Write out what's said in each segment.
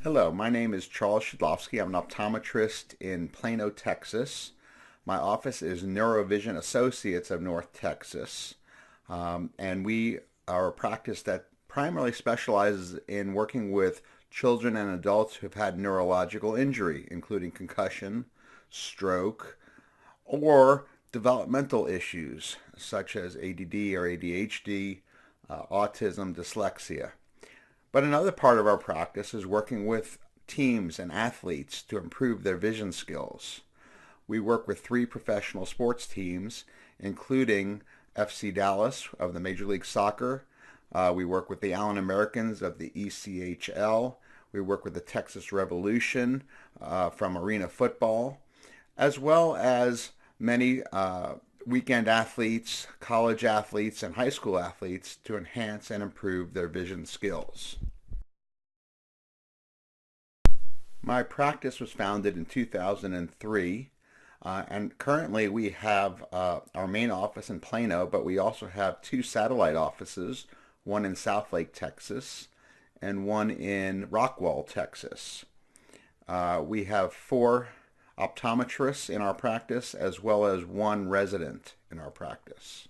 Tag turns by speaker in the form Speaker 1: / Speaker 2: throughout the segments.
Speaker 1: Hello, my name is Charles Shidlofsky. I'm an optometrist in Plano, Texas. My office is Neurovision Associates of North Texas, and we are a practice that primarily specializes in working with children and adults who've had neurological injury, including concussion, stroke, or developmental issues such as ADD or ADHD, autism, dyslexia. But another part of our practice is working with teams and athletes to improve their vision skills. We work with 3 professional sports teams, including FC Dallas of the Major League Soccer. We work with the Allen Americans of the ECHL. We work with the Texas Revolution from Arena Football, as well as many weekend athletes, college athletes, and high school athletes to enhance and improve their vision skills. My practice was founded in 2003, and currently we have our main office in Plano, but we also have 2 satellite offices, one in Southlake, Texas, and one in Rockwall, Texas. We have 4 optometrists in our practice, as well as 1 resident in our practice.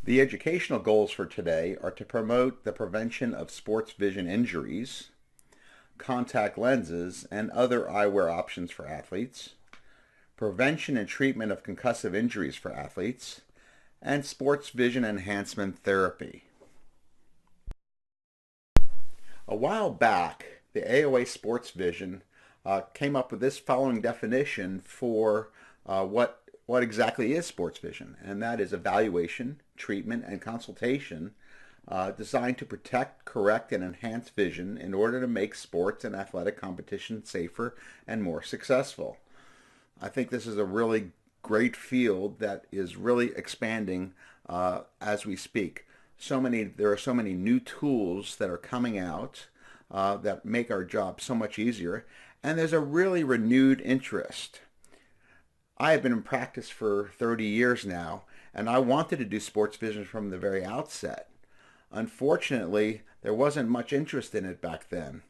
Speaker 1: The educational goals for today are to promote the prevention of sports vision injuries, contact lenses, and other eyewear options for athletes, prevention and treatment of concussive injuries for athletes, and sports vision enhancement therapy. A while back, the AOA Sports Vision came up with this following definition for what exactly is sports vision, and that is evaluation, treatment, and consultation designed to protect, correct, and enhance vision in order to make sports and athletic competition safer and more successful. I think this is a really great field that is really expanding as we speak. There are so many new tools that are coming out that make our job so much easier, and there's a really renewed interest. I have been in practice for 30 years now, and I wanted to do sports vision from the very outset. Unfortunately, there wasn't much interest in it back then.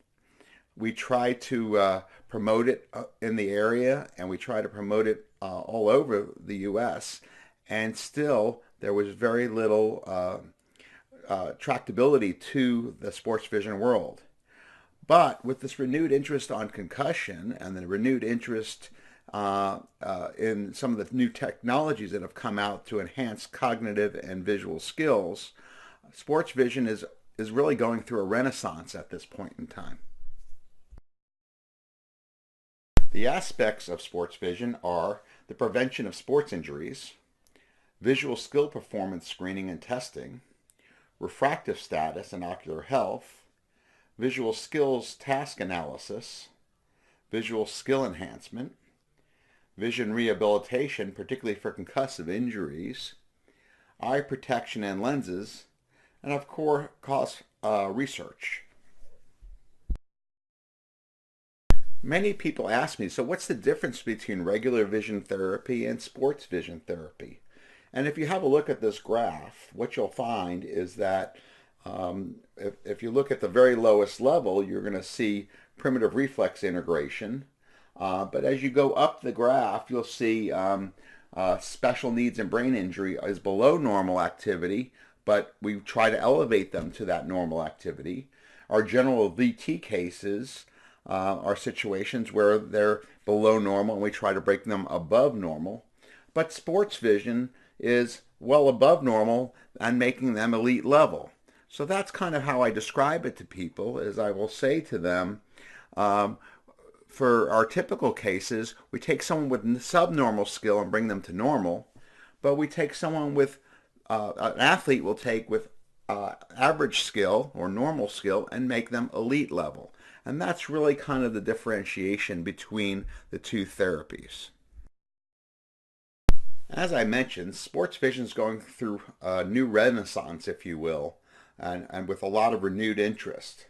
Speaker 1: We tried to promote it in the area, and we tried to promote it all over the U.S., and still there was very little tractability to the sports vision world. But with this renewed interest on concussion and the renewed interest in some of the new technologies that have come out to enhance cognitive and visual skills, sports vision is really going through a renaissance at this point in time. The aspects of sports vision are the prevention of sports injuries, visual skill performance screening and testing, refractive status and ocular health, visual skills task analysis, visual skill enhancement, vision rehabilitation, particularly for concussive injuries, eye protection and lenses, and of course research. Many people ask me, so what's the difference between regular vision therapy and sports vision therapy? And if you have a look at this graph, what you'll find is that if you look at the very lowest level, you're going to see primitive reflex integration. But as you go up the graph, you'll see special needs and brain injury is below normal activity, but we try to elevate them to that normal activity. Our general VT cases are situations where they're below normal and we try to break them above normal. But sports vision is well above normal and making them elite level. So that's kind of how I describe it to people, is I will say to them, for our typical cases, we take someone with subnormal skill and bring them to normal, but we take someone with, an athlete will take with average skill or normal skill and make them elite level. And that's really kind of the differentiation between the 2 therapies. As I mentioned, sports vision is going through a new renaissance, if you will, and with a lot of renewed interest.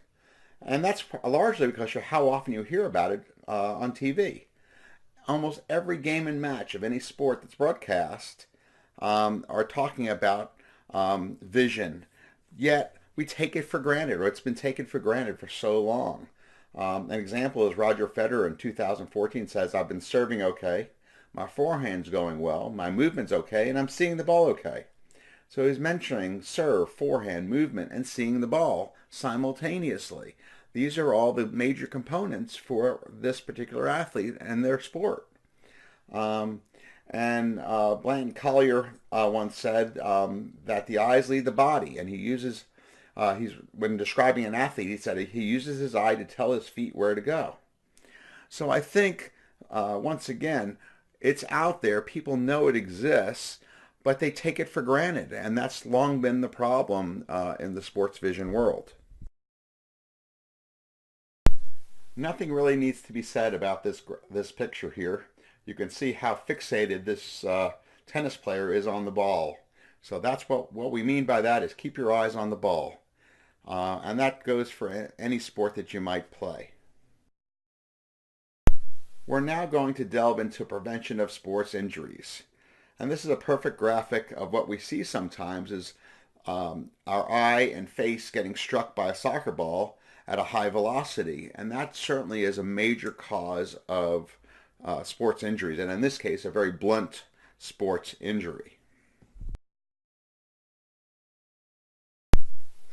Speaker 1: And that's largely because of how often you hear about it on TV. Almost every game and match of any sport that's broadcast are talking about vision. Yet we take it for granted, or it's been taken for granted for so long. An example is Roger Federer in 2014 says, I've been serving okay, my forehand's going well, my movement's okay, and I'm seeing the ball okay. So he's mentioning serve, forehand, movement, and seeing the ball simultaneously. These are all the major components for this particular athlete and their sport. Um, Blanton Collier once said that the eyes lead the body, and he uses when describing an athlete, he said he uses his eye to tell his feet where to go. So I think once again, it's out there. People know it exists, but they take it for granted, and that's long been the problem in the sports vision world. Nothing really needs to be said about this picture here. You can see how fixated this tennis player is on the ball. So that's what we mean by that is keep your eyes on the ball. And that goes for any sport that you might play. We're now going to delve into prevention of sports injuries. And this is a perfect graphic of what we see sometimes is our eye and face getting struck by a soccer ball at a high velocity. And that certainly is a major cause of sports injuries, and in this case, a very blunt sports injury.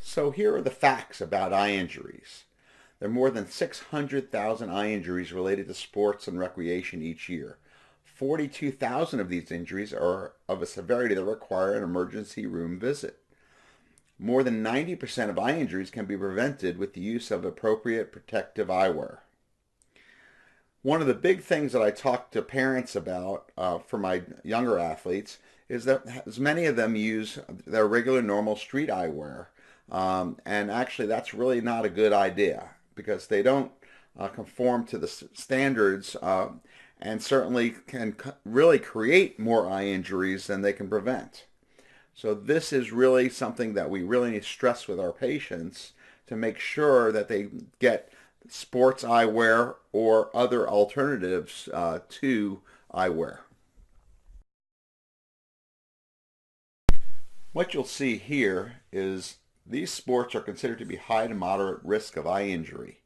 Speaker 1: So here are the facts about eye injuries. There are more than 600,000 eye injuries related to sports and recreation each year. 42,000 of these injuries are of a severity that require an emergency room visit. More than 90% of eye injuries can be prevented with the use of appropriate protective eyewear. One of the big things that I talk to parents about for my younger athletes is that as many of them use their regular normal street eyewear. And actually that's really not a good idea because they don't conform to the standards and certainly can really create more eye injuries than they can prevent. So this is really something that we really need to stress with our patients to make sure that they get sports eyewear or other alternatives to eyewear. What you'll see here is these sports are considered to be high to moderate risk of eye injury.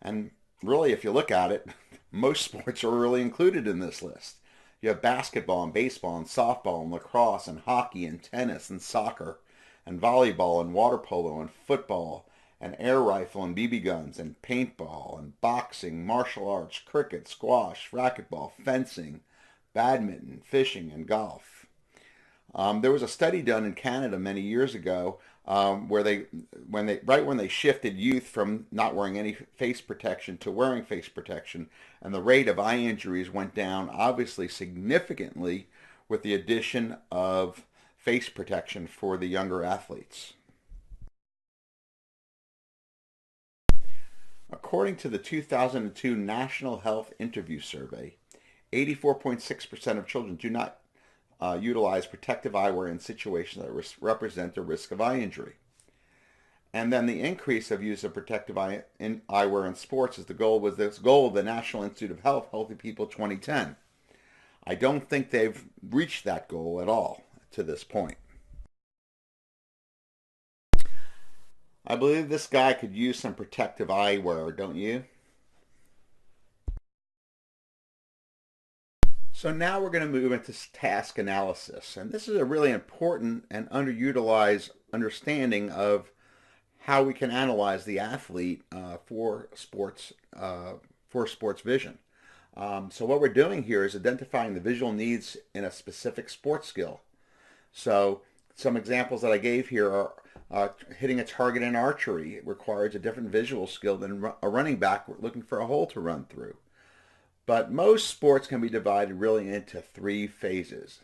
Speaker 1: And really, if you look at it, most sports are really included in this list. You have basketball and baseball and softball and lacrosse and hockey and tennis and soccer and volleyball and water polo and football and air rifle and BB guns and paintball and boxing, martial arts, cricket, squash, racquetball, fencing, badminton, fishing, and golf. There was a study done in Canada many years ago where when they shifted youth from not wearing any face protection to wearing face protection, and the rate of eye injuries went down obviously significantly with the addition of face protection for the younger athletes. According to the 2002 National Health Interview Survey, 84.6% of children do not utilize protective eyewear in situations that represent a risk of eye injury. And then the increase of use of protective eyewear in sports is the goal of the National Institute of Health, Healthy People 2010. I don't think they've reached that goal at all to this point. I believe this guy could use some protective eyewear, don't you? So now we're going to move into task analysis. And this is a really important and underutilized understanding of how we can analyze the athlete for sports vision. So what we're doing here is identifying the visual needs in a specific sports skill. So some examples that I gave here are hitting a target in archery. It requires a different visual skill than a running back looking for a hole to run through. But most sports can be divided really into three phases.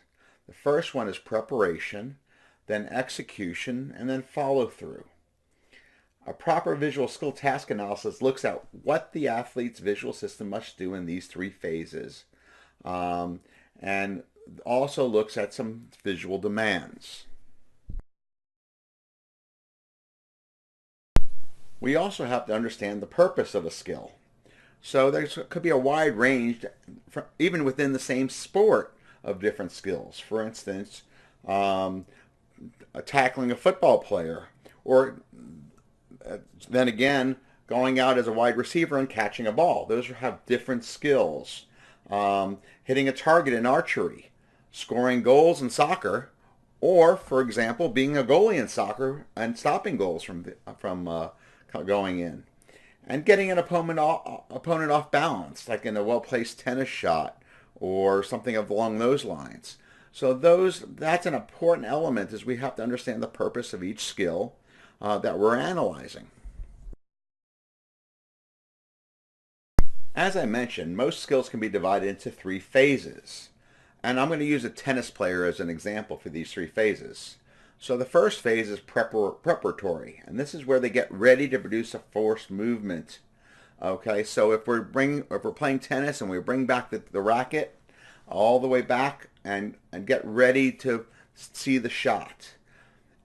Speaker 1: The first one is preparation, then execution, and then follow-through. A proper visual skill task analysis looks at what the athlete's visual system must do in these three phases, and also looks at some visual demands. We also have to understand the purpose of a skill. So there could be a wide range, even within the same sport, of different skills. For instance, tackling a football player, or then again, going out as a wide receiver and catching a ball. Those have different skills. Hitting a target in archery, scoring goals in soccer, or, for example, being a goalie in soccer and stopping goals from going in, and getting an opponent off balance, like in a well-placed tennis shot or something along those lines. So that's an important element, is we have to understand the purpose of each skill that we're analyzing. As I mentioned, most skills can be divided into 3 phases. And I'm going to use a tennis player as an example for these 3 phases. So the first phase is preparatory, and this is where they get ready to produce a forced movement. Okay, so if we're playing tennis and we bring back the racket all the way back and get ready to see the shot.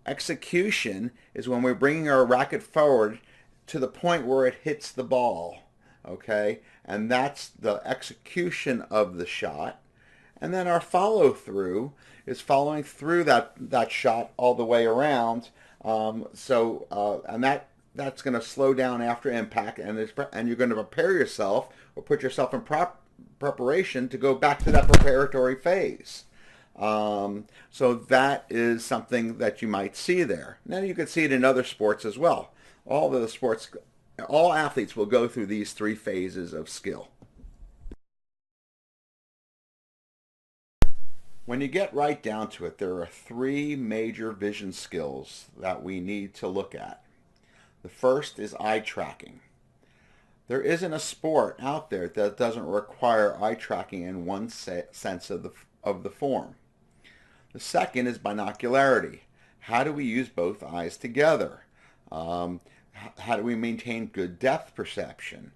Speaker 1: Execution is when we're bringing our racket forward to the point where it hits the ball. Okay, and that's the execution of the shot. And then our follow through is following through that shot all the way around. And that's going to slow down after impact, and you're going to prepare yourself or put yourself in preparation to go back to that preparatory phase. So that is something that you might see there. Now you can see it in other sports as well. All athletes will go through these 3 phases of skill. When you get right down to it, there are 3 major vision skills that we need to look at. The first is eye tracking. There isn't a sport out there that doesn't require eye tracking in one sense of the form. The second is binocularity. How do we use both eyes together? How do we maintain good depth perception?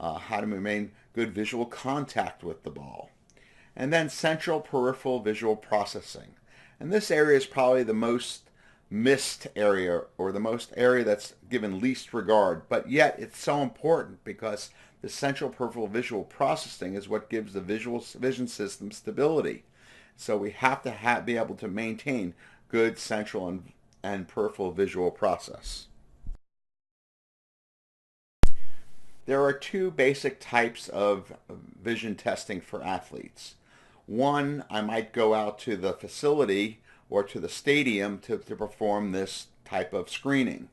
Speaker 1: How do we maintain good visual contact with the ball? And then central peripheral visual processing. And this area is probably the most missed area, or the most area that's given least regard, but yet it's so important because the central peripheral visual processing is what gives the vision system stability. So we have to be able to maintain good central and peripheral visual process. There are 2 basic types of vision testing for athletes. One, I might go out to the facility or to the stadium to perform this type of screening.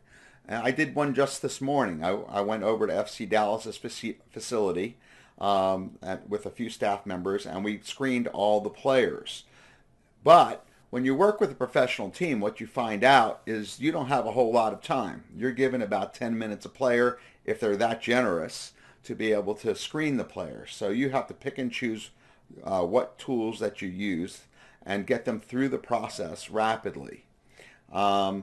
Speaker 1: And I did one just this morning. I went over to FC Dallas's facility with a few staff members, and we screened all the players. But when you work with a professional team, what you find out is you don't have a whole lot of time. You're given about 10 minutes a player, if they're that generous, to be able to screen the players. So you have to pick and choose what tools that you use and get them through the process rapidly. A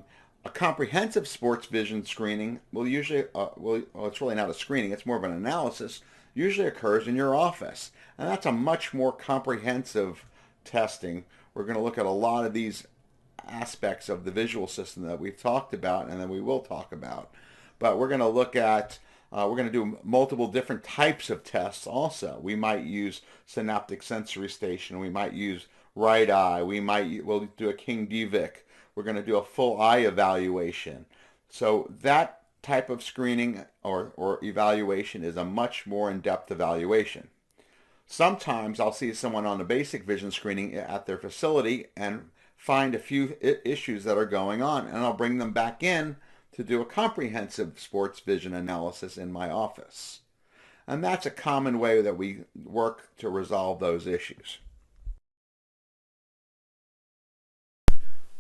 Speaker 1: comprehensive sports vision screening will usually, it's really not a screening, it's more of an analysis, usually occurs in your office. And that's a much more comprehensive testing. We're going to look at a lot of these aspects of the visual system that we've talked about and then we will talk about. But we're going to look at, we're going to do multiple different types of tests also. We might use synaptic sensory station. We might use right eye. We'll do a King-Devic. We're going to do a full eye evaluation. So that type of screening or evaluation is a much more in-depth evaluation. Sometimes I'll see someone on a basic vision screening at their facility and find a few issues that are going on, and I'll bring them back in to do a comprehensive sports vision analysis in my office. And that's a common way that we work to resolve those issues.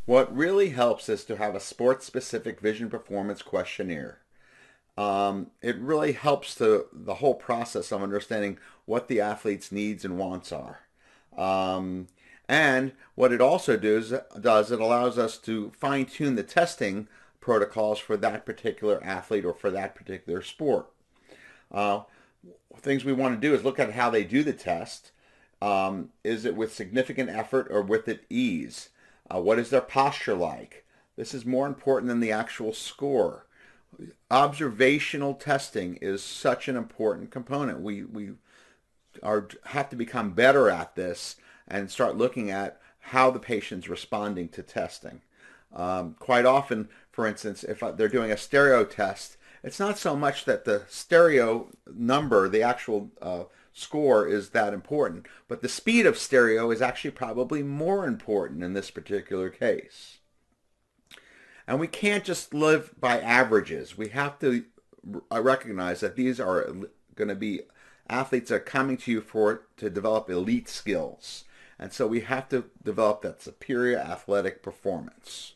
Speaker 1: What really helps is to have a sports-specific vision performance questionnaire. It really helps the whole process of understanding what the athlete's needs and wants are. And what it also does, it allows us to fine-tune the testing protocols for that particular athlete or for that particular sport. Things we want to do is look at how they do the test. Is it with significant effort or with it ease? What is their posture like? This is more important than the actual score. Observational testing is such an important component. We have to become better at this and start looking at how the patient's responding to testing. Quite often, for instance, if they're doing a stereo test, it's not so much that the stereo number, the actual score, is that important, but the speed of stereo is actually probably more important in this particular case. And we can't just live by averages. We have to recognize that these are going to be athletes that are coming to you to develop elite skills. And so we have to develop that superior athletic performance.